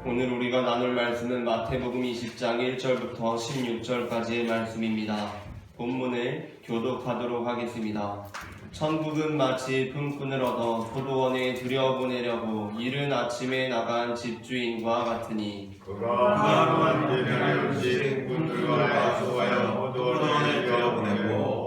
오늘 우리가 나눌 말씀은 마태복음 20장 1절부터 16절까지의 말씀입니다. 본문을 교독하도록 하겠습니다. 천국은 마치 품꾼을 얻어 포도원에 들여보내려고 이른 아침에 나간 집주인과 같으니 그가 만드는 음식 분들과 약속하여 포도원에 들여보내고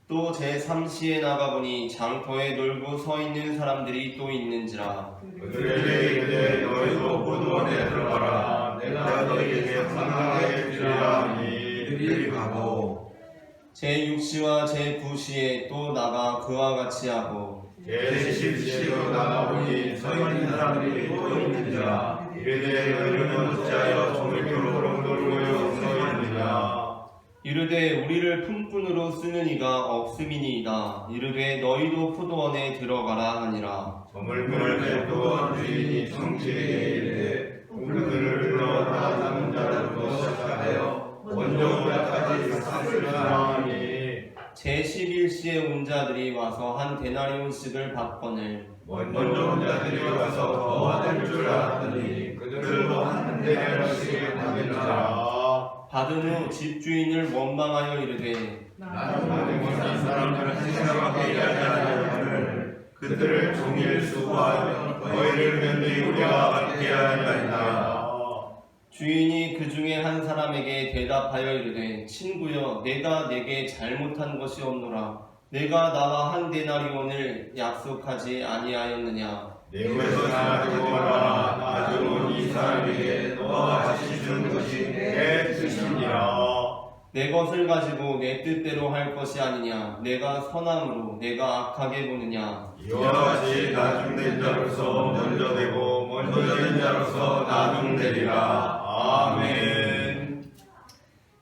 또 제3시에 나가보니 장터에 놀고 서 있는 사람들이 또 있는지라. 그들에게 이르되 너희도 포도원에 들어가라. 내가 너희에게 상당하게 주리라 하니 이들이 가고 제6시와 제9시에 또 나가 그와 같이 하고 제10시로 나가보니 서 있는 사람들이 또 있는지라. 이르되 너희는 어찌하여 종일토록 놀고 서 있느냐. 이르되 우리를 품꾼으로 쓰는 이가 없음이니이다. 이르되 너희도 포도원에 들어가라 하니라. 저물물 포도원 주인이 청지에게 이르되 그들을 불러 다 남은 자로부터 시작하여 먼저 자까지 샀으라 하니 제11시에 온 자들이 와서 한 데나리온씩을 받거늘 먼저 온 자들이 와서 더 받을 줄 알았더니 그들도 한 데나리온씩을 받으니라. 받은 후 집주인을 원망하여 이르되 나는 이 사람들을 한 시간밖에 일하지 아니하거늘 그들을 종일 수고하며 너희를 면히 우리가 받게 하였나이다. 주인이 그 중에 한 사람에게 대답하여 이르되 친구여 내가 내게 잘못한 것이 없노라. 내가 나와 한 데나리온을 약속하지 아니하였느냐. 내 것을 가지고 가라. 나중은 이 사람에게 너와 같이 주는 것이 내 뜻이니라. 내 것을 가지고 내 뜻대로 할 것이 아니냐. 내가 선함으로 내가 악하게 보느냐. 이와 같이 나중된 자로서 먼저 되고 먼저 된 자로서 나중되리라. 아멘.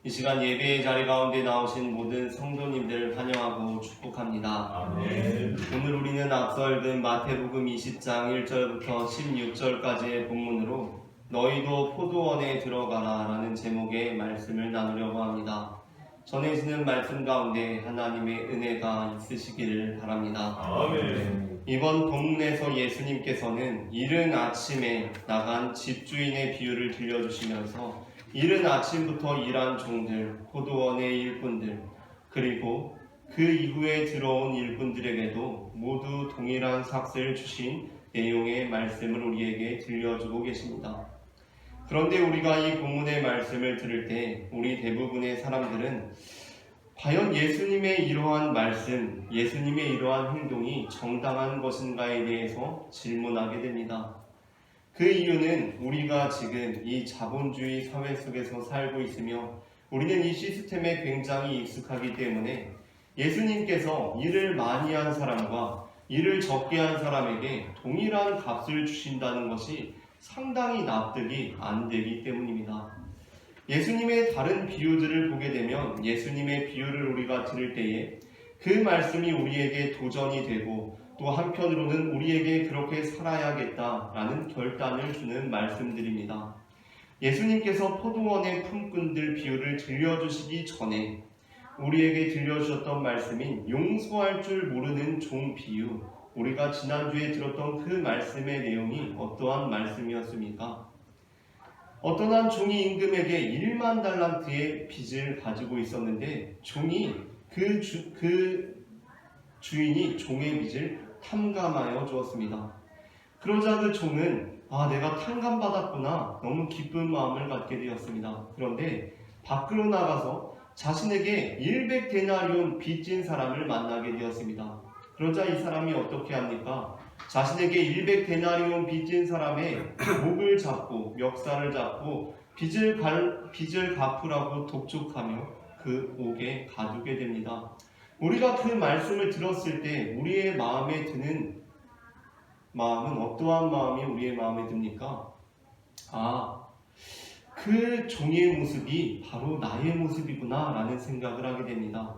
이 시간 예배의 자리 가운데 나오신 모든 성도님들 환영하고 축복합니다. 아멘. 오늘 우리는 앞서 읽은 마태복음 20장 1절부터 16절까지의 본문으로 너희도 포도원에 들어가라 라는 제목의 말씀을 나누려고 합니다. 전해지는 말씀 가운데 하나님의 은혜가 있으시기를 바랍니다. 아멘. 이번 본문에서 예수님께서는 이른 아침에 나간 집주인의 비유를 들려주시면서 이른 아침부터 일한 종들, 포도원의 일꾼들, 그리고 그 이후에 들어온 일꾼들에게도 모두 동일한 삭스를 주신 내용의 말씀을 우리에게 들려주고 계십니다. 그런데 우리가 이 본문의 말씀을 들을 때 우리 대부분의 사람들은 과연 예수님의 이러한 말씀, 예수님의 이러한 행동이 정당한 것인가에 대해서 질문하게 됩니다. 그 이유는 우리가 지금 이 자본주의 사회 속에서 살고 있으며 우리는 이 시스템에 굉장히 익숙하기 때문에 예수님께서 일을 많이 한 사람과 일을 적게 한 사람에게 동일한 값을 주신다는 것이 상당히 납득이 안 되기 때문입니다. 예수님의 다른 비유들을 보게 되면 예수님의 비유를 우리가 들을 때에 그 말씀이 우리에게 도전이 되고 또 한편으로는 우리에게 그렇게 살아야겠다라는 결단을 주는 말씀들입니다. 예수님께서 포도원의 품꾼들 비유를 들려주시기 전에 우리에게 들려주셨던 말씀인 용서할 줄 모르는 종 비유, 우리가 지난주에 들었던 그 말씀의 내용이 어떠한 말씀이었습니까? 어떤 한 종이 임금에게 1만 달란트의 빚을 가지고 있었는데 종이 그 주인이 종의 빚을 탕감하여 주었습니다. 그러자 그 종은 내가 탕감받았구나 너무 기쁜 마음을 갖게 되었습니다. 그런데 밖으로 나가서 자신에게 100데나리온 빚진 사람을 만나게 되었습니다. 그러자 이 사람이 어떻게 합니까? 자신에게 100데나리온 빚진 사람의 목을 잡고 멱살을 잡고 빚을 갚으라고 독촉하며 그 옥에 가두게 됩니다. 우리가 그 말씀을 들었을 때 우리의 마음에 드는 마음은 어떠한 마음이 우리의 마음에 듭니까? 그 종의 모습이 바로 나의 모습이구나 라는 생각을 하게 됩니다.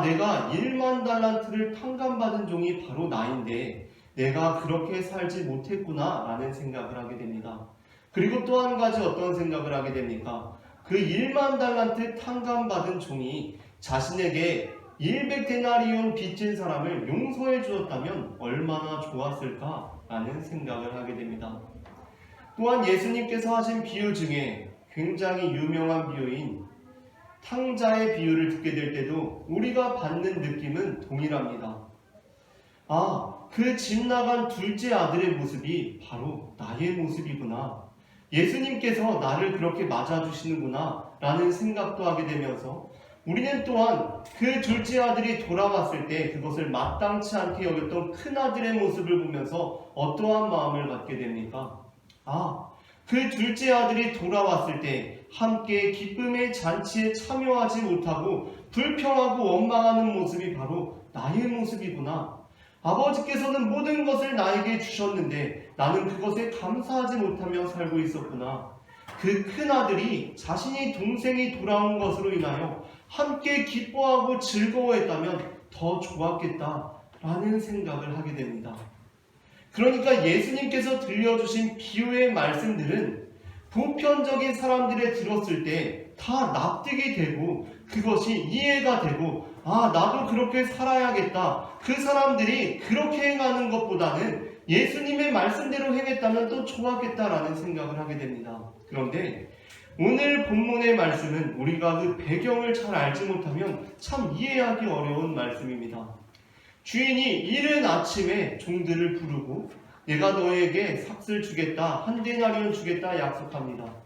내가 1만 달란트를 탕감받은 종이 바로 나인데 내가 그렇게 살지 못했구나 라는 생각을 하게 됩니다. 그리고 또 한 가지 어떤 생각을 하게 됩니까? 그 1만 달란트 탕감받은 종이 자신에게 100데나리온 빚진 사람을 용서해 주었다면 얼마나 좋았을까 라는 생각을 하게 됩니다. 또한 예수님께서 하신 비유 중에 굉장히 유명한 비유인 탕자의 비유를 듣게 될 때도 우리가 받는 느낌은 동일합니다. 그 집 나간 둘째 아들의 모습이 바로 나의 모습이구나. 예수님께서 나를 그렇게 맞아주시는구나 라는 생각도 하게 되면서 우리는 또한 그 둘째 아들이 돌아왔을 때 그것을 마땅치 않게 여겼던 큰아들의 모습을 보면서 어떠한 마음을 갖게 됩니까? 그 둘째 아들이 돌아왔을 때 함께 기쁨의 잔치에 참여하지 못하고 불평하고 원망하는 모습이 바로 나의 모습이구나. 아버지께서는 모든 것을 나에게 주셨는데 나는 그것에 감사하지 못하며 살고 있었구나. 그 큰아들이 자신이 동생이 돌아온 것으로 인하여 함께 기뻐하고 즐거워했다면 더 좋았겠다라는 생각을 하게 됩니다. 그러니까 예수님께서 들려주신 비유의 말씀들은 보편적인 사람들이 들었을 때 다 납득이 되고 그것이 이해가 되고 나도 그렇게 살아야겠다. 그 사람들이 그렇게 행하는 것보다는 예수님의 말씀대로 행했다면 또 좋았겠다라는 생각을 하게 됩니다. 그런데 오늘 본문의 말씀은 우리가 그 배경을 잘 알지 못하면 참 이해하기 어려운 말씀입니다. 주인이 이른 아침에 종들을 부르고 내가 너에게 삭슬 주겠다, 한 데나리온 주겠다 약속합니다.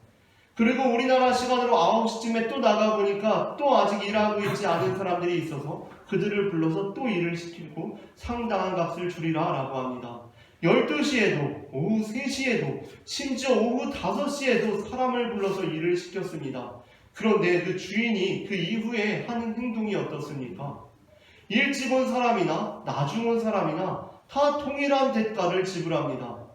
그리고 우리나라 시간으로 9시쯤에 또 나가보니까 또 아직 일하고 있지 않은 사람들이 있어서 그들을 불러서 또 일을 시키고 상당한 값을 주리라 라고 합니다. 12시에도 오후 3시에도 심지어 오후 5시에도 사람을 불러서 일을 시켰습니다. 그런데 그 주인이 그 이후에 하는 행동이 어떻습니까? 일찍 온 사람이나 나중 온 사람이나 다 동일한 대가를 지불합니다.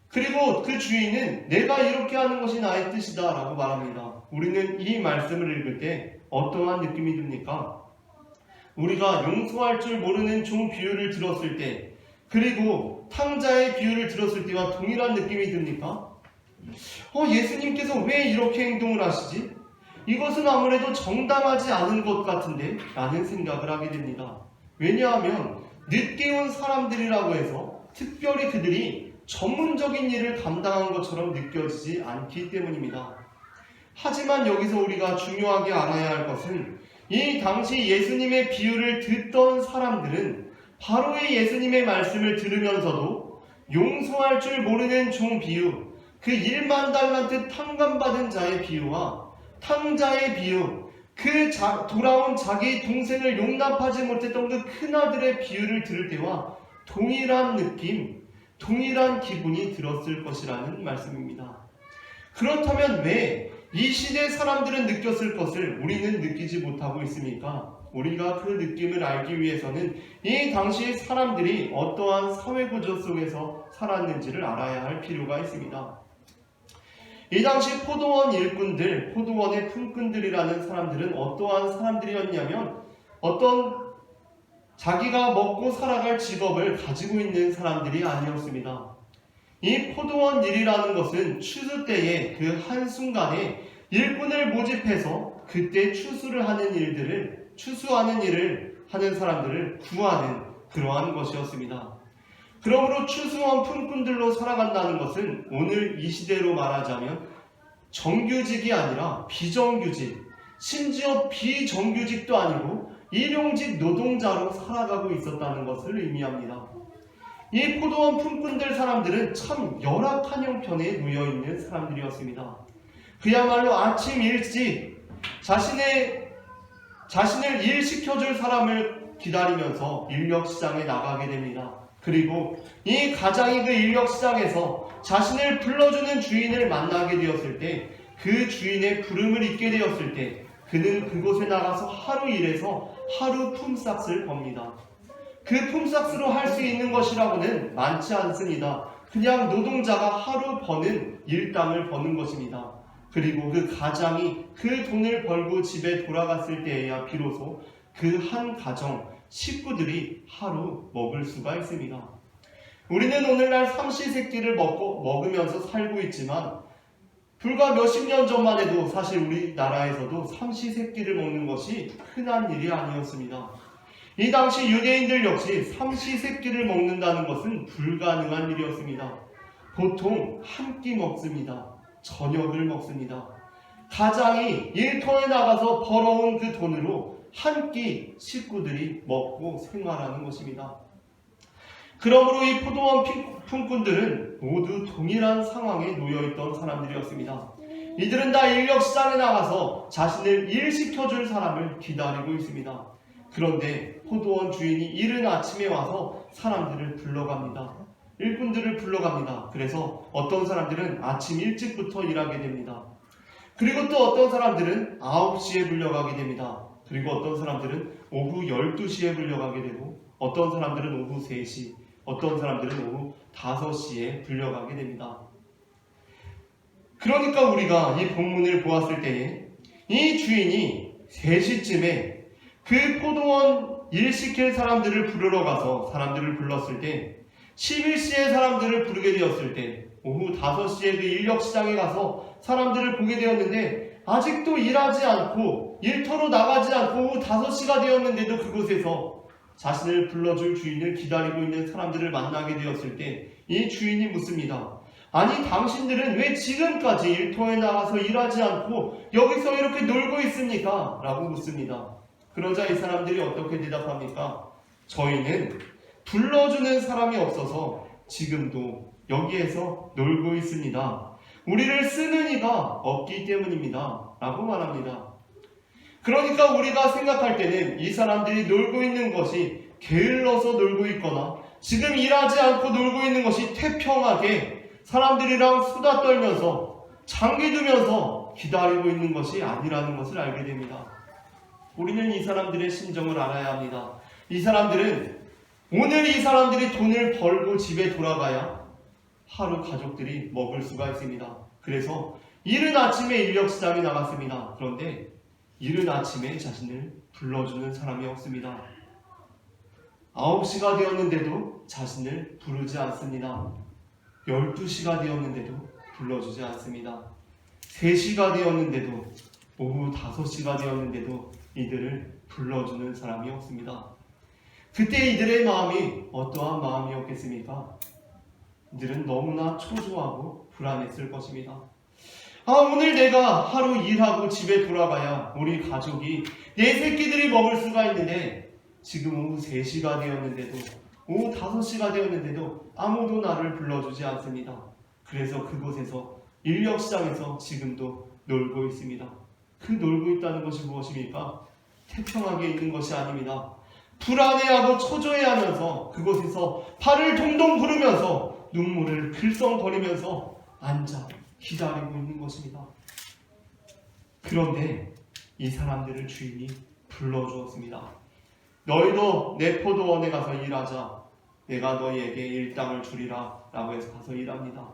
그리고 그 주인은 내가 이렇게 하는 것이 나의 뜻이다 라고 말합니다. 우리는 이 말씀을 읽을 때 어떠한 느낌이 듭니까? 우리가 용서할 줄 모르는 종 비유를 들었을 때 그리고 탕자의 비유를 들었을 때와 동일한 느낌이 듭니까? 예수님께서 왜 이렇게 행동을 하시지? 이것은 아무래도 정당하지 않은 것 같은데 라는 생각을 하게 됩니다. 왜냐하면 늦게 온 사람들이라고 해서 특별히 그들이 전문적인 일을 감당한 것처럼 느껴지지 않기 때문입니다. 하지만 여기서 우리가 중요하게 알아야 할 것은 이 당시 예수님의 비유를 듣던 사람들은 바로 이 예수님의 말씀을 들으면서도 용서할 줄 모르는 종 비유, 그 1만 달란트 탕감받은 자의 비유와 탕자의 비유, 돌아온 자기 동생을 용납하지 못했던 그 큰아들의 비유를 들을 때와 동일한 느낌, 동일한 기분이 들었을 것이라는 말씀입니다. 그렇다면 왜 이 시대 사람들은 느꼈을 것을 우리는 느끼지 못하고 있습니까? 우리가 그 느낌을 알기 위해서는 이 당시의 사람들이 어떠한 사회구조 속에서 살았는지를 알아야 할 필요가 있습니다. 이 당시 포도원 일꾼들, 포도원의 품꾼들이라는 사람들은 어떠한 사람들이었냐면 어떤 자기가 먹고 살아갈 직업을 가지고 있는 사람들이 아니었습니다. 이 포도원 일이라는 것은 추수 때에 그 한순간에 일꾼을 모집해서 그때 추수하는 일을 하는 사람들을 구하는 그러한 것이었습니다. 그러므로 추수원 품꾼들로 살아간다는 것은 오늘 이 시대로 말하자면 정규직이 아니라 비정규직, 심지어 비정규직도 아니고 일용직 노동자로 살아가고 있었다는 것을 의미합니다. 이 포도원 품꾼들 사람들은 참 열악한 형편에 놓여있는 사람들이었습니다. 그야말로 아침 일찍 자신을 일시켜줄 사람을 기다리면서 인력시장에 나가게 됩니다. 그리고 이 가장이 그 인력시장에서 자신을 불러주는 주인을 만나게 되었을 때 그 주인의 부름을 잊게 되었을 때 그는 그곳에 나가서 하루 일해서 하루 품삯을 법니다. 그 품삯으로 할 수 있는 것이라고는 많지 않습니다. 그냥 노동자가 하루 버는 일당을 버는 것입니다. 그리고 그 가장이 그 돈을 벌고 집에 돌아갔을 때에야 비로소 그 한 가정 식구들이 하루 먹을 수가 있습니다. 우리는 오늘날 삼시세끼를 먹으면서 살고 있지만 불과 몇십 년 전만 해도 사실 우리나라에서도 삼시세끼를 먹는 것이 흔한 일이 아니었습니다. 이 당시 유대인들 역시 삼시세끼를 먹는다는 것은 불가능한 일이었습니다. 보통 한 끼 먹습니다. 저녁을 먹습니다. 가장이 일터에 나가서 벌어온 그 돈으로 한 끼 식구들이 먹고 생활하는 것입니다. 그러므로 이 포도원 품꾼들은 모두 동일한 상황에 놓여있던 사람들이었습니다. 이들은 다 인력시장에 나가서 자신을 일시켜줄 사람을 기다리고 있습니다. 그런데 포도원 주인이 이른 아침에 와서 사람들을 불러갑니다. 일꾼들을 불러갑니다. 그래서 어떤 사람들은 아침 일찍부터 일하게 됩니다. 그리고 또 어떤 사람들은 9시에 불려가게 됩니다. 그리고 어떤 사람들은 오후 12시에 불려가게 되고 어떤 사람들은 오후 3시, 어떤 사람들은 오후 5시에 불려가게 됩니다. 그러니까 우리가 이 본문을 보았을 때에 이 주인이 3시쯤에 그 포도원 일 시킬 사람들을 부르러 가서 사람들을 불렀을 때 11시에 사람들을 부르게 되었을 때 오후 5시에 그 인력시장에 가서 사람들을 보게 되었는데 아직도 일하지 않고 일터로 나가지 않고 오후 5시가 되었는데도 그곳에서 자신을 불러줄 주인을 기다리고 있는 사람들을 만나게 되었을 때 이 주인이 묻습니다. 아니 당신들은 왜 지금까지 일터에 나가서 일하지 않고 여기서 이렇게 놀고 있습니까? 라고 묻습니다. 그러자 이 사람들이 어떻게 대답합니까? 저희는 불러주는 사람이 없어서 지금도 여기에서 놀고 있습니다. 우리를 쓰는 이가 없기 때문입니다. 라고 말합니다. 그러니까 우리가 생각할 때는 이 사람들이 놀고 있는 것이 게을러서 놀고 있거나 지금 일하지 않고 놀고 있는 것이 태평하게 사람들이랑 수다 떨면서 장기 두면서 기다리고 있는 것이 아니라는 것을 알게 됩니다. 우리는 이 사람들의 심정을 알아야 합니다. 이 사람들은 오늘 이 사람들이 돈을 벌고 집에 돌아가야 하루 가족들이 먹을 수가 있습니다. 그래서 이른 아침에 인력시장에 나갔습니다. 그런데 이른 아침에 자신을 불러주는 사람이 없습니다. 9시가 되었는데도 자신을 부르지 않습니다. 12시가 되었는데도 불러주지 않습니다. 3시가 되었는데도 오후 5시가 되었는데도 이들을 불러주는 사람이 없습니다. 그때 이들의 마음이 어떠한 마음이었겠습니까? 이들은 너무나 초조하고 불안했을 것입니다. 오늘 내가 하루 일하고 집에 돌아가야 우리 가족이 내 새끼들이 먹을 수가 있는데 지금 오후 3시가 되었는데도 오후 5시가 되었는데도 아무도 나를 불러주지 않습니다. 그래서 그곳에서 인력시장에서 지금도 놀고 있습니다. 그 놀고 있다는 것이 무엇입니까? 태평하게 있는 것이 아닙니다. 불안해하고 초조해하면서 그곳에서 발을 동동 구르면서 눈물을 글썽거리면서 앉아 기다리고 있는 것입니다. 그런데 이 사람들을 주인이 불러주었습니다. 너희도 내 포도원에 가서 일하자. 내가 너희에게 일당을 주리라 라고 해서 가서 일합니다.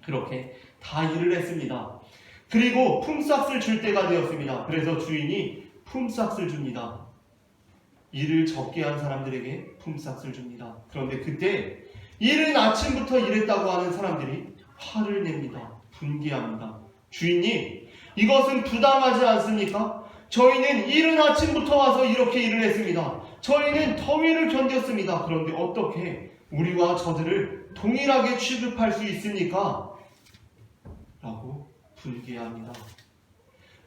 그렇게 다 일을 했습니다. 그리고 품삯을 줄 때가 되었습니다. 그래서 주인이 품삯을 줍니다. 일을 적게 한 사람들에게 품삯을 줍니다. 그런데 그때 이른 아침부터 일했다고 하는 사람들이 화를 냅니다. 분개합니다. 주인님, 이것은 부당하지 않습니까? 저희는 이른 아침부터 와서 이렇게 일을 했습니다. 저희는 더위를 견뎠습니다. 그런데 어떻게 우리와 저들을 동일하게 취급할 수 있습니까? 라고 분개합니다.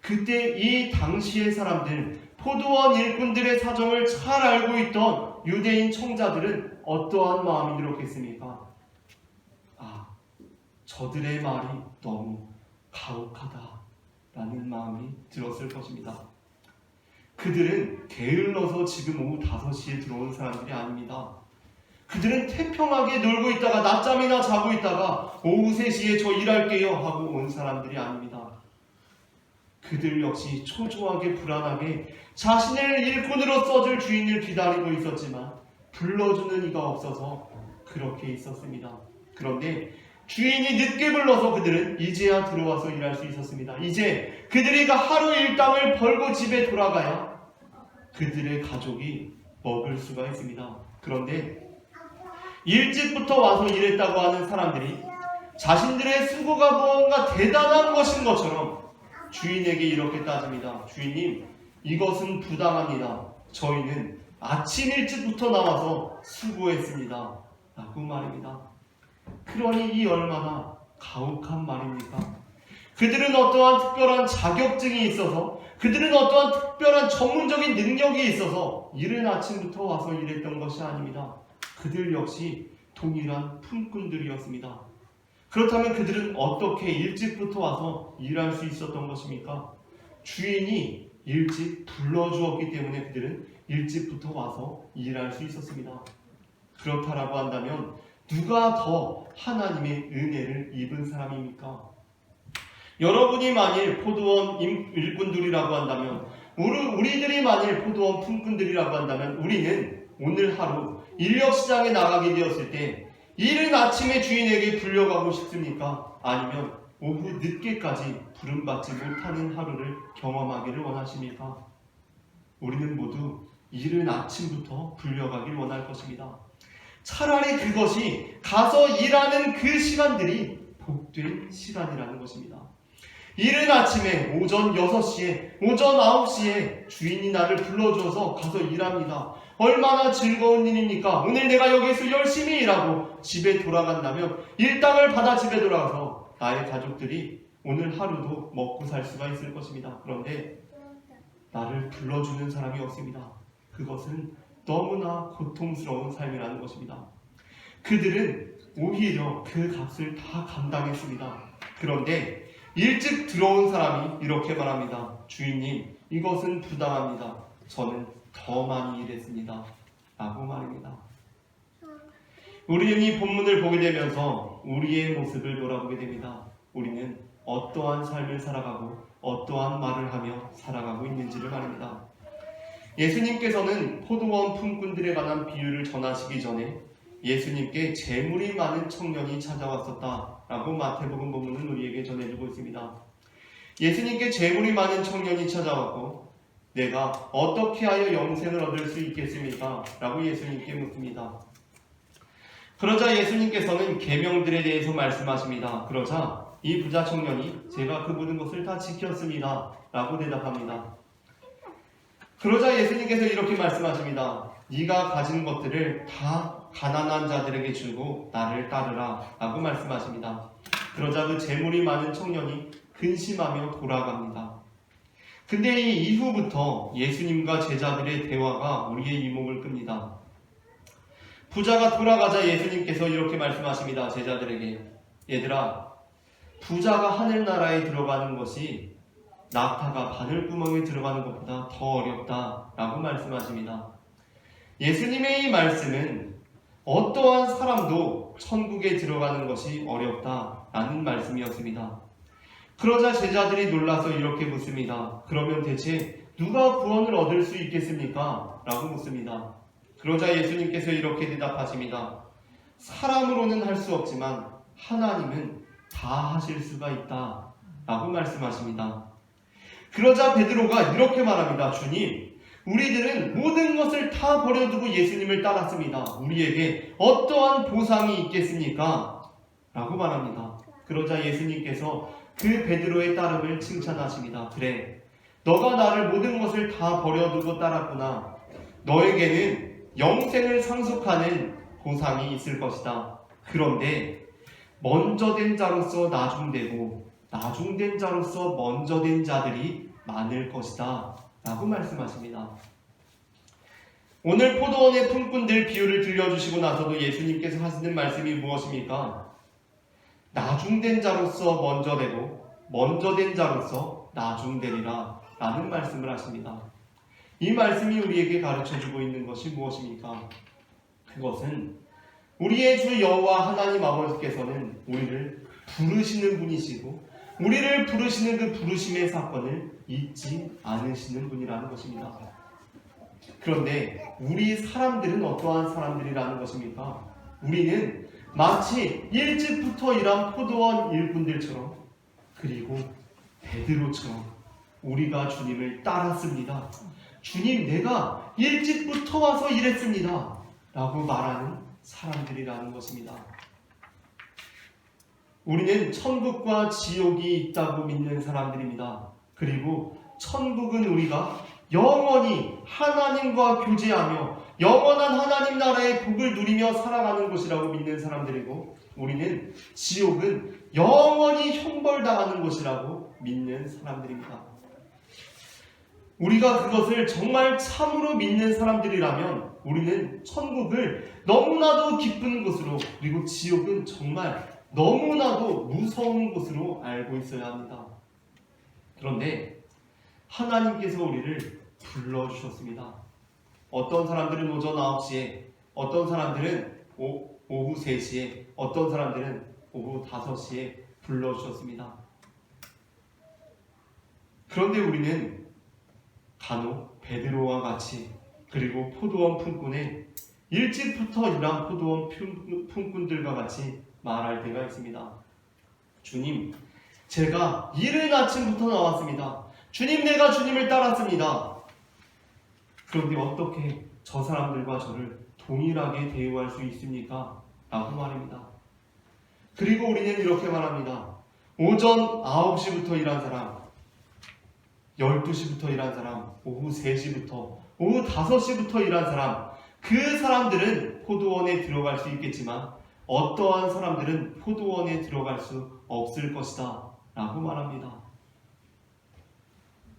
그때 이 당시의 사람들, 포도원 일꾼들의 사정을 잘 알고 있던 유대인 청자들은 어떠한 마음이 들었겠습니까? 저들의 말이 너무 가혹하다라는 마음이 들었을 것입니다. 그들은 게을러서 지금 오후 5시에 들어온 사람들이 아닙니다. 그들은 태평하게 놀고 있다가 낮잠이나 자고 있다가 오후 3시에 저 일할게요 하고 온 사람들이 아닙니다. 그들 역시 초조하게 불안하게 자신을 일꾼으로 써줄 주인을 기다리고 있었지만 불러주는 이가 없어서 그렇게 있었습니다. 그런데 주인이 늦게 불러서 그들은 이제야 들어와서 일할 수 있었습니다. 이제 그들이 하루 일당을 벌고 집에 돌아가야 그들의 가족이 먹을 수가 있습니다. 그런데 일찍부터 와서 일했다고 하는 사람들이 자신들의 수고가 무언가 대단한 것인 것처럼 주인에게 이렇게 따집니다. 주인님, 이것은 부당합니다. 저희는 아침 일찍부터 나와서 수고했습니다. 라고 말입니다. 그러니 이 얼마나 가혹한 말입니까? 그들은 어떠한 특별한 자격증이 있어서, 그들은 어떠한 특별한 전문적인 능력이 있어서 이른 아침부터 와서 일했던 것이 아닙니다. 그들 역시 동일한 품꾼들이었습니다. 그렇다면 그들은 어떻게 일찍부터 와서 일할 수 있었던 것입니까? 주인이 일찍 불러주었기 때문에 그들은 일찍부터 와서 일할 수 있었습니다. 그렇다라고 한다면 누가 더 하나님의 은혜를 입은 사람입니까? 여러분이 만일 포도원 일꾼들이라고 한다면, 우리들이 만일 포도원 품꾼들이라고 한다면, 우리는 오늘 하루 인력시장에 나가게 되었을 때 이른 아침에 주인에게 불려가고 싶습니까? 아니면 오후 늦게까지 부름받지 못하는 하루를 경험하기를 원하십니까? 우리는 모두 이른 아침부터 불려가길 원할 것입니다. 차라리 그것이 가서 일하는 그 시간들이 복된 시간이라는 것입니다. 이른 아침에 오전 6시에, 오전 9시에 주인이 나를 불러줘서 가서 일합니다. 얼마나 즐거운 일입니까? 오늘 내가 여기서 열심히 일하고 집에 돌아간다면 일당을 받아 집에 돌아가서 나의 가족들이 오늘 하루도 먹고 살 수가 있을 것입니다. 그런데 나를 불러주는 사람이 없습니다. 그것은 너무나 고통스러운 삶이라는 것입니다. 그들은 오히려 그 값을 다 감당했습니다. 그런데 일찍 들어온 사람이 이렇게 말합니다. 주인님, 이것은 부당합니다. 저는 더 많이 일했습니다. 라고 말입니다. 우리는 이 본문을 보게 되면서 우리의 모습을 돌아보게 됩니다. 우리는 어떠한 삶을 살아가고 어떠한 말을 하며 살아가고 있는지를 말입니다. 예수님께서는 포도원 품꾼들에 관한 비유를 전하시기 전에 예수님께 재물이 많은 청년이 찾아왔었다라고 마태복음 본문은 우리에게 전해주고 있습니다. 예수님께 재물이 많은 청년이 찾아왔고 내가 어떻게 하여 영생을 얻을 수 있겠습니까? 라고 예수님께 묻습니다. 그러자 예수님께서는 계명들에 대해서 말씀하십니다. 그러자 이 부자 청년이 제가 그 모든 것을 다 지켰습니다. 라고 대답합니다. 그러자 예수님께서 이렇게 말씀하십니다. 네가 가진 것들을 다 가난한 자들에게 주고 나를 따르라 라고 말씀하십니다. 그러자 그 재물이 많은 청년이 근심하며 돌아갑니다. 근데 이 이후부터 예수님과 제자들의 대화가 우리의 이목을 끕니다. 부자가 돌아가자 예수님께서 이렇게 말씀하십니다. 제자들에게, 얘들아, 부자가 하늘나라에 들어가는 것이 낙타가 바늘구멍에 들어가는 것보다 더 어렵다 라고 말씀하십니다. 예수님의 이 말씀은 어떠한 사람도 천국에 들어가는 것이 어렵다라는 말씀이었습니다. 그러자 제자들이 놀라서 이렇게 묻습니다. 그러면 대체 누가 구원을 얻을 수 있겠습니까? 라고 묻습니다. 그러자 예수님께서 이렇게 대답하십니다. 사람으로는 할 수 없지만 하나님은 다 하실 수가 있다 라고 말씀하십니다. 그러자 베드로가 이렇게 말합니다. 주님, 우리들은 모든 것을 다 버려두고 예수님을 따랐습니다. 우리에게 어떠한 보상이 있겠습니까? 라고 말합니다. 그러자 예수님께서 그 베드로의 따름을 칭찬하십니다. 그래, 너가 나를 모든 것을 다 버려두고 따랐구나. 너에게는 영생을 상속하는 보상이 있을 것이다. 그런데 먼저 된 자로서 나중되고 나중된 자로서 먼저 된 자들이 많을 것이다 라고 말씀하십니다. 오늘 포도원의 품꾼들 비유를 들려주시고 나서도 예수님께서 하시는 말씀이 무엇입니까? 나중된 자로서 먼저 되고 먼저 된 자로서 나중되리라 라는 말씀을 하십니다. 이 말씀이 우리에게 가르쳐주고 있는 것이 무엇입니까? 그것은 우리의 주 여호와 하나님 아버지께서는 우리를 부르시는 분이시고 우리를 부르시는 그 부르심의 사건을 잊지 않으시는 분이라는 것입니다. 그런데 우리 사람들은 어떠한 사람들이라는 것입니까? 우리는 마치 일찍부터 일한 포도원 일꾼들처럼, 그리고 베드로처럼 우리가 주님을 따랐습니다. 주님, 내가 일찍부터 와서 일했습니다 라고 말하는 사람들이라는 것입니다. 우리는 천국과 지옥이 있다고 믿는 사람들입니다. 그리고 천국은 우리가 영원히 하나님과 교제하며 영원한 하나님 나라의 복을 누리며 살아가는 곳이라고 믿는 사람들이고, 우리는 지옥은 영원히 형벌당하는 곳이라고 믿는 사람들입니다. 우리가 그것을 정말 참으로 믿는 사람들이라면 우리는 천국을 너무나도 기쁜 곳으로, 그리고 지옥은 정말 너무나도 무서운 곳으로 알고 있어야 합니다. 그런데 하나님께서 우리를 불러주셨습니다. 어떤 사람들은 오전 9시에, 어떤 사람들은 오후 3시에, 어떤 사람들은 오후 5시에 불러주셨습니다. 그런데 우리는 간혹 베드로와 같이, 그리고 포도원 품꾼의 일찍부터 일한 포도원 품꾼들과 같이 말할 때가 있습니다. 주님, 제가 이른 아침부터 나왔습니다. 주님, 내가 주님을 따랐습니다. 그런데 어떻게 저 사람들과 저를 동일하게 대우할 수 있습니까? 라고 말합니다. 그리고 우리는 이렇게 말합니다. 오전 9시부터 일한 사람, 12시부터 일한 사람, 오후 3시부터, 오후 5시부터 일한 사람, 그 사람들은 포도원에 들어갈 수 있겠지만 어떠한 사람들은 포도원에 들어갈 수 없을 것이다 라고 말합니다.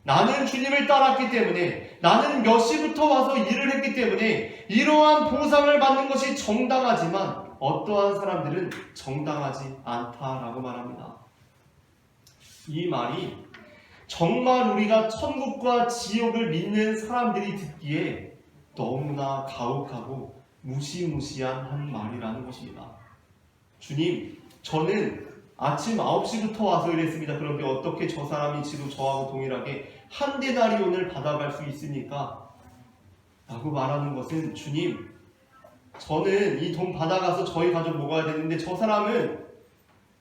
나는 주님을 따랐기 때문에, 나는 몇 시부터 와서 일을 했기 때문에 이러한 보상을 받는 것이 정당하지만 어떠한 사람들은 정당하지 않다라고 말합니다. 이 말이 정말 우리가 천국과 지옥을 믿는 사람들이 듣기에 너무나 가혹하고 무시무시한 한 말이라는 것입니다. 주님, 저는 아침 9시부터 와서 일했습니다. 그런데 어떻게 저 사람이 지금 저하고 동일하게 한 데나리온을 받아갈 수 있습니까? 라고 말하는 것은, 주님, 저는 이 돈 받아가서 저희 가족 먹어야 되는데 저 사람은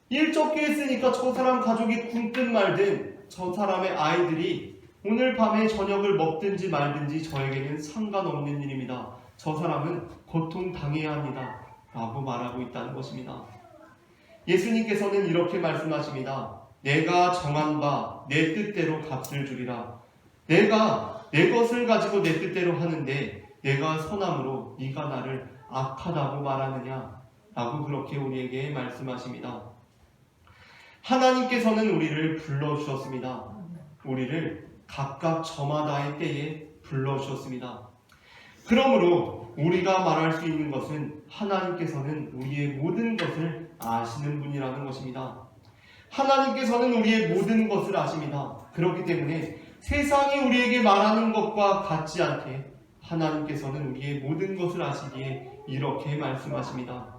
일 적게 했으니까 저 사람 가족이 굶든 말든 저 사람의 아이들이 오늘 밤에 저녁을 먹든지 말든지 저에게는 상관없는 일입니다. 저 사람은 고통당해야 합니다. 라고 말하고 있다는 것입니다. 예수님께서는 이렇게 말씀하십니다. 내가 정한 바 내 뜻대로 값을 주리라. 내가 내 것을 가지고 내 뜻대로 하는데 내가 선함으로 네가 나를 악하다고 말하느냐? 라고 그렇게 우리에게 말씀하십니다. 하나님께서는 우리를 불러주셨습니다. 우리를 각각 저마다의 때에 불러주셨습니다. 그러므로 우리가 말할 수 있는 것은 하나님께서는 우리의 모든 것을 아시는 분이라는 것입니다. 하나님께서는 우리의 모든 것을 아십니다. 그렇기 때문에 세상이 우리에게 말하는 것과 같지 않게 하나님께서는 우리의 모든 것을 아시기에 이렇게 말씀하십니다.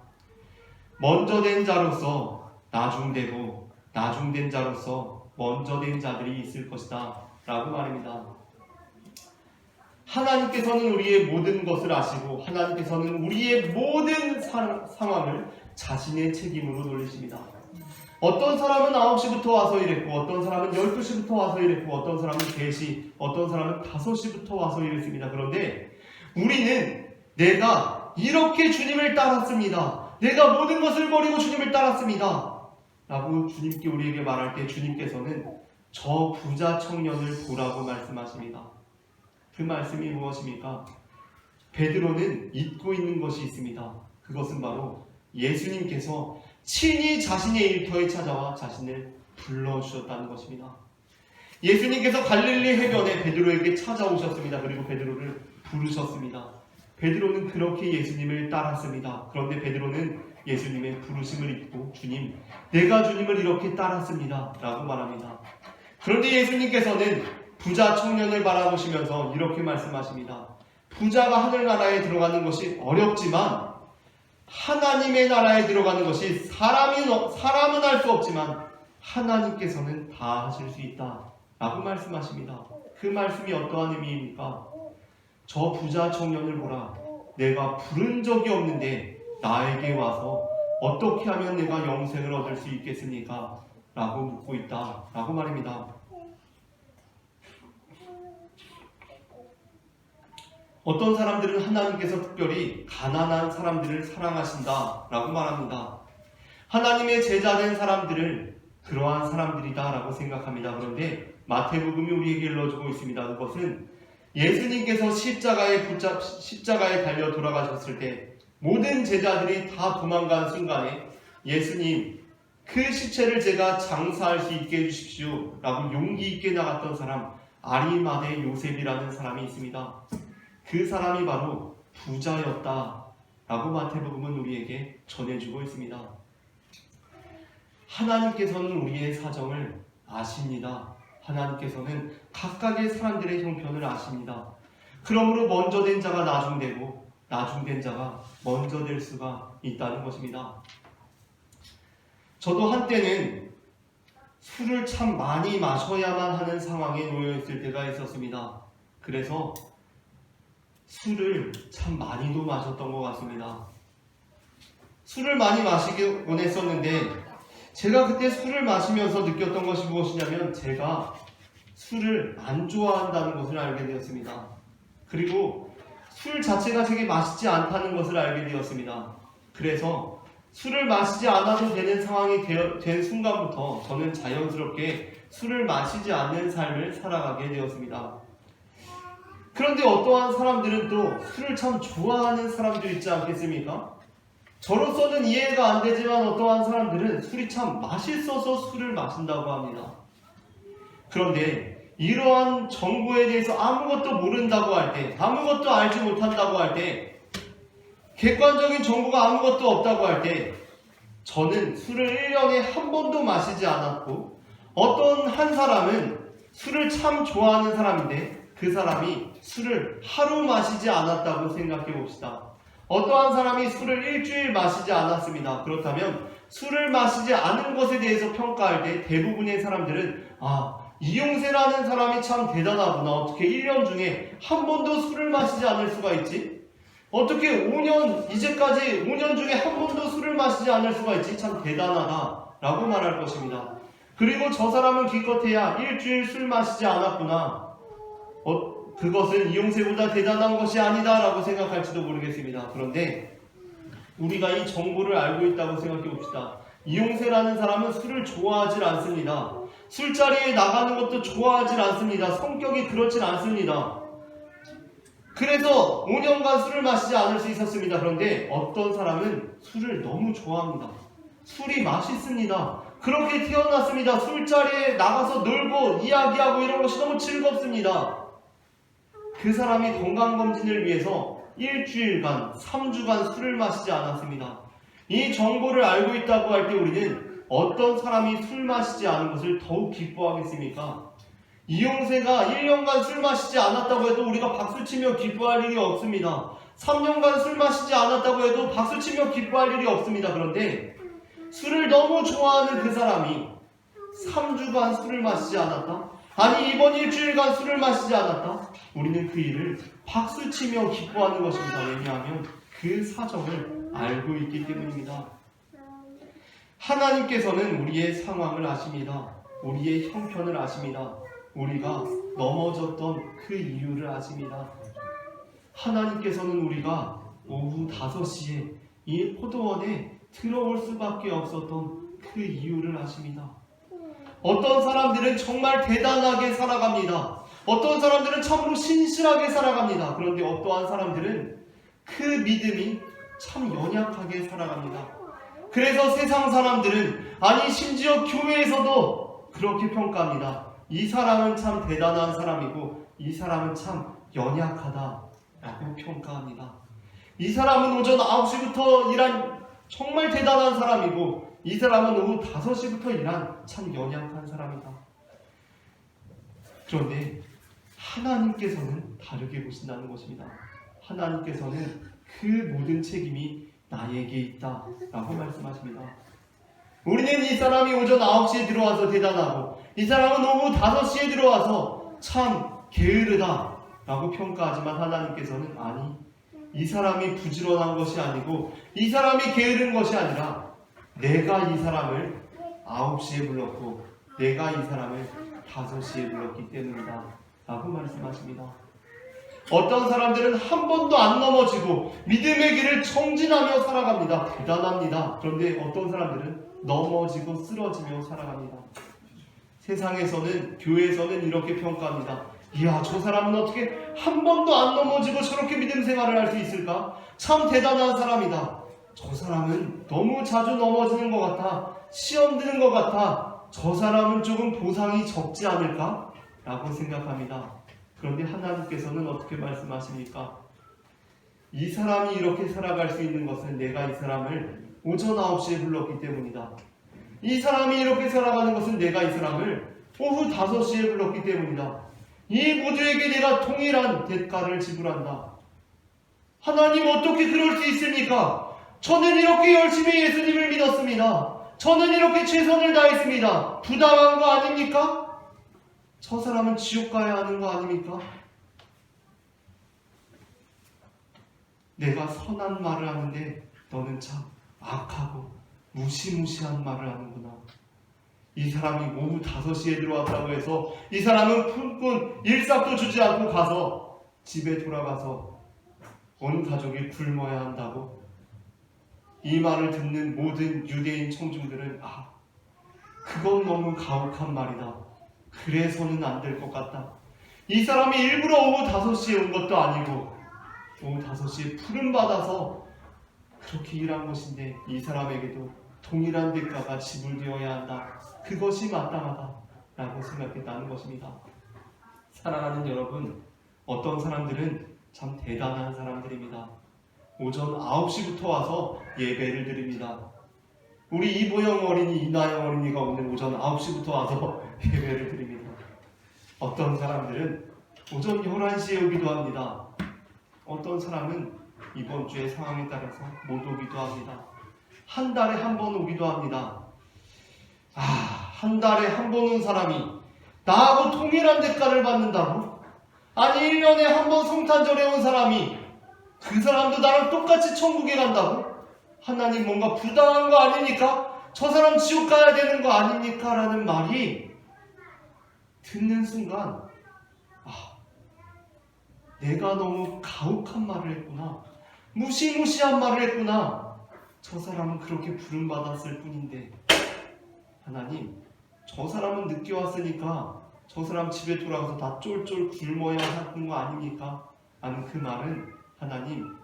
먼저 된 자로서 나중되고 나중된 자로서 먼저 된 자들이 있을 것이다 라고 말합니다. 하나님께서는 우리의 모든 것을 아시고 하나님께서는 우리의 모든 상황을 자신의 책임으로 돌리십니다. 어떤 사람은 9시부터 와서 일했고, 어떤 사람은 12시부터 와서 일했고, 어떤 사람은 3시, 어떤 사람은 5시부터 와서 일했습니다. 그런데 우리는 내가 이렇게 주님을 따랐습니다. 내가 모든 것을 버리고 주님을 따랐습니다. 라고 주님께 우리에게 말할 때 주님께서는 저 부자 청년을 보라고 말씀하십니다. 그 말씀이 무엇입니까? 베드로는 잊고 있는 것이 있습니다. 그것은 바로 예수님께서 친히 자신의 일터에 찾아와 자신을 불러주셨다는 것입니다. 예수님께서 갈릴리 해변에 베드로에게 찾아오셨습니다. 그리고 베드로를 부르셨습니다. 베드로는 그렇게 예수님을 따랐습니다. 그런데 베드로는 예수님의 부르심을 잊고 주님, 내가 주님을 이렇게 따랐습니다 라고 말합니다. 그런데 예수님께서는 부자 청년을 바라보시면서 이렇게 말씀하십니다. 부자가 하늘나라에 들어가는 것이 어렵지만 하나님의 나라에 들어가는 것이 사람은 할 수 없지만 하나님께서는 다 하실 수 있다 라고 말씀하십니다. 그 말씀이 어떠한 의미입니까? 저 부자 청년을 보라. 내가 부른 적이 없는데 나에게 와서 어떻게 하면 내가 영생을 얻을 수 있겠습니까? 라고 묻고 있다 라고 말입니다. 어떤 사람들은 하나님께서 특별히 가난한 사람들을 사랑하신다 라고 말합니다. 하나님의 제자된 사람들을 그러한 사람들이다 라고 생각합니다. 그런데 마태복음이 우리에게 일러주고 있습니다. 그것은 예수님께서 십자가에 달려 돌아가셨을 때 모든 제자들이 다 도망간 순간에 예수님, 그 시체를 제가 장사할 수 있게 해주십시오 라고 용기 있게 나갔던 사람, 아리마대 요셉이라는 사람이 있습니다. 그 사람이 바로 부자였다 라고 마태복음은 우리에게 전해주고 있습니다. 하나님께서는 우리의 사정을 아십니다. 하나님께서는 각각의 사람들의 형편을 아십니다. 그러므로 먼저 된 자가 나중되고 나중된 자가 먼저 될 수가 있다는 것입니다. 저도 한때는 술을 참 많이 마셔야만 하는 상황에 놓여 있을 때가 있었습니다. 그래서 술을 참 많이도 마셨던 것 같습니다. 술을 많이 마시곤 했었는데 제가 그때 술을 마시면서 느꼈던 것이 무엇이냐면 제가 술을 안 좋아한다는 것을 알게 되었습니다. 그리고 술 자체가 되게 맛있지 않다는 것을 알게 되었습니다. 그래서 술을 마시지 않아도 되는 상황이 된 순간부터 저는 자연스럽게 술을 마시지 않는 삶을 살아가게 되었습니다. 그런데 어떠한 사람들은 또 술을 참 좋아하는 사람도 있지 않겠습니까? 저로서는 이해가 안 되지만 어떠한 사람들은 술이 참 맛있어서 술을 마신다고 합니다. 그런데 이러한 정보에 대해서 아무것도 모른다고 할 때, 아무것도 알지 못한다고 할 때, 객관적인 정보가 아무것도 없다고 할 때 저는 술을 1년에 한 번도 마시지 않았고 어떤 한 사람은 술을 참 좋아하는 사람인데 그 사람이 술을 하루 마시지 않았다고 생각해 봅시다. 어떠한 사람이 술을 일주일 마시지 않았습니다. 그렇다면 술을 마시지 않은 것에 대해서 평가할 때 대부분의 사람들은 이용세라는 사람이 참 대단하구나. 어떻게 1년 중에 한 번도 술을 마시지 않을 수가 있지? 어떻게 이제까지 5년 중에 한 번도 술을 마시지 않을 수가 있지? 참 대단하다 라고 말할 것입니다. 그리고 저 사람은 기껏해야 일주일 술 마시지 않았구나. 그것은 이용세보다 대단한 것이 아니다 라고 생각할지도 모르겠습니다. 그런데 우리가 이 정보를 알고 있다고 생각해 봅시다. 이용세라는 사람은 술을 좋아하질 않습니다. 술자리에 나가는 것도 좋아하질 않습니다. 성격이 그렇진 않습니다. 그래서 5년간 술을 마시지 않을 수 있었습니다. 그런데 어떤 사람은 술을 너무 좋아합니다. 술이 맛있습니다. 그렇게 태어났습니다. 술자리에 나가서 놀고 이야기하고 이런 것이 너무 즐겁습니다. 그 사람이 건강검진을 위해서 일주일간, 3주간 술을 마시지 않았습니다. 이 정보를 알고 있다고 할 때 우리는 어떤 사람이 술 마시지 않은 것을 더욱 기뻐하겠습니까? 이용세가 1년간 술 마시지 않았다고 해도 우리가 박수치며 기뻐할 일이 없습니다. 3년간 술 마시지 않았다고 해도 박수치며 기뻐할 일이 없습니다. 그런데 술을 너무 좋아하는 그 사람이 3주간 술을 마시지 않았다? 아니 이번 일주일간 술을 마시지 않았다? 우리는 그 일을 박수치며 기뻐하는 것입니다. 왜냐하면 그 사정을 알고 있기 때문입니다. 하나님께서는 우리의 상황을 아십니다. 우리의 형편을 아십니다. 우리가 넘어졌던 그 이유를 아십니다. 하나님께서는 우리가 오후 5시에 이 포도원에 들어올 수밖에 없었던 그 이유를 아십니다. 어떤 사람들은 정말 대단하게 살아갑니다. 어떤 사람들은 참으로 신실하게 살아갑니다. 그런데 어떠한 사람들은 그 믿음이 참 연약하게 살아갑니다. 그래서 세상 사람들은, 아니 심지어 교회에서도 그렇게 평가합니다. 이 사람은 참 대단한 사람이고 이 사람은 참 연약하다 라고 평가합니다. 이 사람은 오전 9시부터 일한 정말 대단한 사람이고 이 사람은 오후 5시부터 일한 참 연약한 사람이다. 그런데 하나님께서는 다르게 보신다는 것입니다. 하나님께서는 그 모든 책임이 나에게 있다 라고 말씀하십니다. 우리는 이 사람이 오전 9시에 들어와서 대단하고 이 사람은 오후 5시에 들어와서 참 게으르다 라고 평가하지만 하나님께서는 아니, 이 사람이 부지런한 것이 아니고 이 사람이 게으른 것이 아니라 내가 이 사람을 9시에 불렀고 내가 이 사람을 5시에 불렀기 때문이다 라고 말씀하십니다. 어떤 사람들은 한 번도 안 넘어지고 믿음의 길을 청진하며 살아갑니다. 대단합니다. 그런데 어떤 사람들은 넘어지고 쓰러지며 살아갑니다. 세상에서는, 교회에서는 이렇게 평가합니다. 이야, 저 사람은 어떻게 한 번도 안 넘어지고 저렇게 믿음 생활을 할 수 있을까? 참 대단한 사람이다. 저 사람은 너무 자주 넘어지는 것 같아, 시험 드는 것 같아, 저 사람은 조금 보상이 적지 않을까? 라고 생각합니다. 그런데 하나님께서는 어떻게 말씀하십니까? 이 사람이 이렇게 살아갈 수 있는 것은 내가 이 사람을 오전 9시에 불렀기 때문이다. 이 사람이 이렇게 살아가는 것은 내가 이 사람을 오후 5시에 불렀기 때문이다. 이 모두에게 내가 동일한 대가를 지불한다. 하나님, 어떻게 그럴 수 있습니까? 저는 이렇게 열심히 예수님을 믿었습니다. 저는 이렇게 최선을 다했습니다. 부당한 거 아닙니까? 저 사람은 지옥 가야 하는 거 아닙니까? 내가 선한 말을 하는데 너는 참 악하고 무시무시한 말을 하는구나. 이 사람이 오후 5시에 들어왔다고 해서 이 사람은 푼푼 일삭도 주지 않고 가서 집에 돌아가서 온 가족이 굶어야 한다고? 이 말을 듣는 모든 유대인 청중들은 그건 너무 가혹한 말이다. 그래서는 안 될 것 같다. 이 사람이 일부러 오후 5시에 온 것도 아니고 오후 5시에 푸른받아서 그렇게 일한 것인데 이 사람에게도 동일한 대가가 지불되어야 한다. 그것이 마땅하다 라고 생각했다는 것입니다. 사랑하는 여러분, 어떤 사람들은 참 대단한 사람들입니다. 오전 9시부터 와서 예배를 드립니다. 우리 이보영 어린이, 이나영 어린이가 오늘 오전 9시부터 와서 예배를 드립니다. 어떤 사람들은 오전 11시에 오기도 합니다. 어떤 사람은 이번 주의 상황에 따라서 못 오기도 합니다. 한 달에 한 번 오기도 합니다. 한 달에 한 번 온 사람이 나하고 동일한 대가를 받는다고? 아니 1년에 한 번 성탄절에 온 사람이 그 사람도 나랑 똑같이 천국에 간다고? 하나님, 뭔가 부당한 거 아닙니까? 저 사람 지옥 가야 되는 거 아닙니까? 라는 말이 듣는 순간 내가 너무 가혹한 말을 했구나. 무시무시한 말을 했구나. 저 사람은 그렇게 부름받았을 뿐인데 하나님, 저 사람은 늦게 왔으니까 저 사람 집에 돌아가서 다 쫄쫄 굶어야 하는 거 아닙니까? 라는 그 말은 하나님,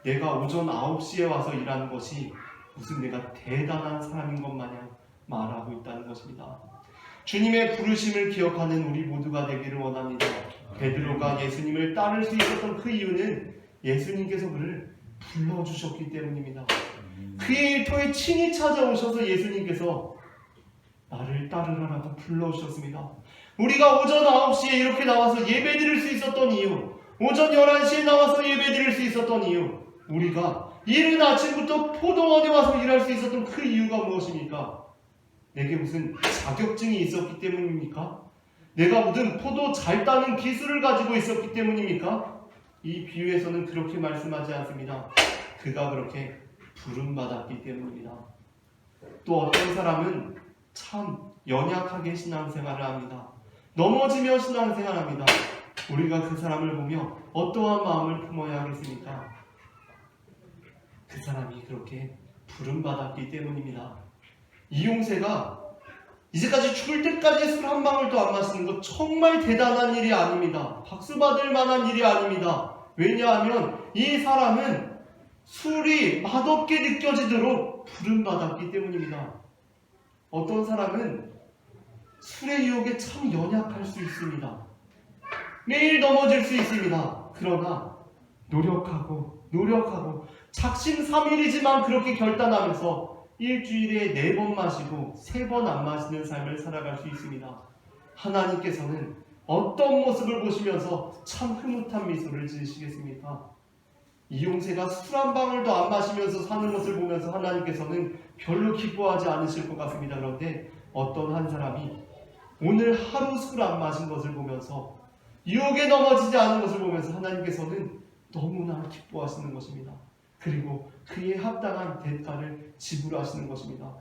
내가 오전 9시에 와서 일하는 것이 무슨 내가 대단한 사람인 것 마냥 말하고 있다는 것입니다. 주님의 부르심을 기억하는 우리 모두가 되기를 원합니다. 베드로가 예수님을 따를 수 있었던 그 이유는 예수님께서 그를 불러주셨기 때문입니다. 그의 일터에 친히 찾아오셔서 예수님께서 나를 따르라라고 불러주셨습니다. 우리가 오전 9시에 이렇게 나와서 예배드릴 수 있었던 이유, 오전 11시에 나와서 예배드릴 수 있었던 이유, 우리가 이른 아침부터 포도원에 와서 일할 수 있었던 그 이유가 무엇입니까? 내게 무슨 자격증이 있었기 때문입니까? 내가 무슨 포도 잘 따는 기술을 가지고 있었기 때문입니까? 이 비유에서는 그렇게 말씀하지 않습니다. 그가 그렇게 부름받았기 때문입니다. 또 어떤 사람은 참 연약하게 신앙생활을 합니다. 넘어지며 신앙생활을 합니다. 우리가 그 사람을 보며 어떠한 마음을 품어야 하겠습니까? 그 사람이 그렇게 부름받았기 때문입니다. 이용세가 이제까지 죽을 때까지 술 한 방울도 안 마시는 것 정말 대단한 일이 아닙니다. 박수 받을 만한 일이 아닙니다. 왜냐하면 이 사람은 술이 맛없게 느껴지도록 부름받았기 때문입니다. 어떤 사람은 술의 유혹에 참 연약할 수 있습니다. 매일 넘어질 수 있습니다. 그러나 노력하고 작심삼일이지만 그렇게 결단하면서 일주일에 4번 마시고 3번 안 마시는 삶을 살아갈 수 있습니다. 하나님께서는 어떤 모습을 보시면서 참 흐뭇한 미소를 지으시겠습니까? 이용세가 술 한 방울도 안 마시면서 사는 것을 보면서 하나님께서는 별로 기뻐하지 않으실 것 같습니다. 그런데 어떤 한 사람이 오늘 하루 술 안 마신 것을 보면서 유혹에 넘어지지 않은 것을 보면서 하나님께서는 너무나 기뻐하시는 것입니다. 그리고 그에 합당한 대가를 지불하시는 것입니다.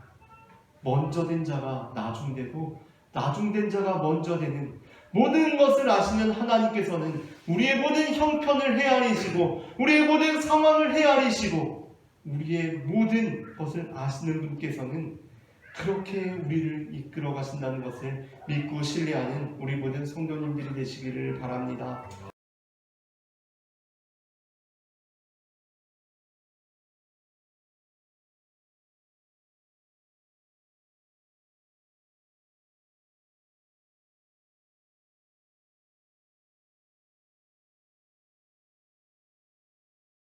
먼저 된 자가 나중되고 나중된 자가 먼저 되는 모든 것을 아시는 하나님께서는 우리의 모든 형편을 헤아리시고 우리의 모든 상황을 헤아리시고 우리의 모든 것을 아시는 분께서는 그렇게 우리를 이끌어 가신다는 것을 믿고 신뢰하는 우리 모든 성도님들이 되시기를 바랍니다.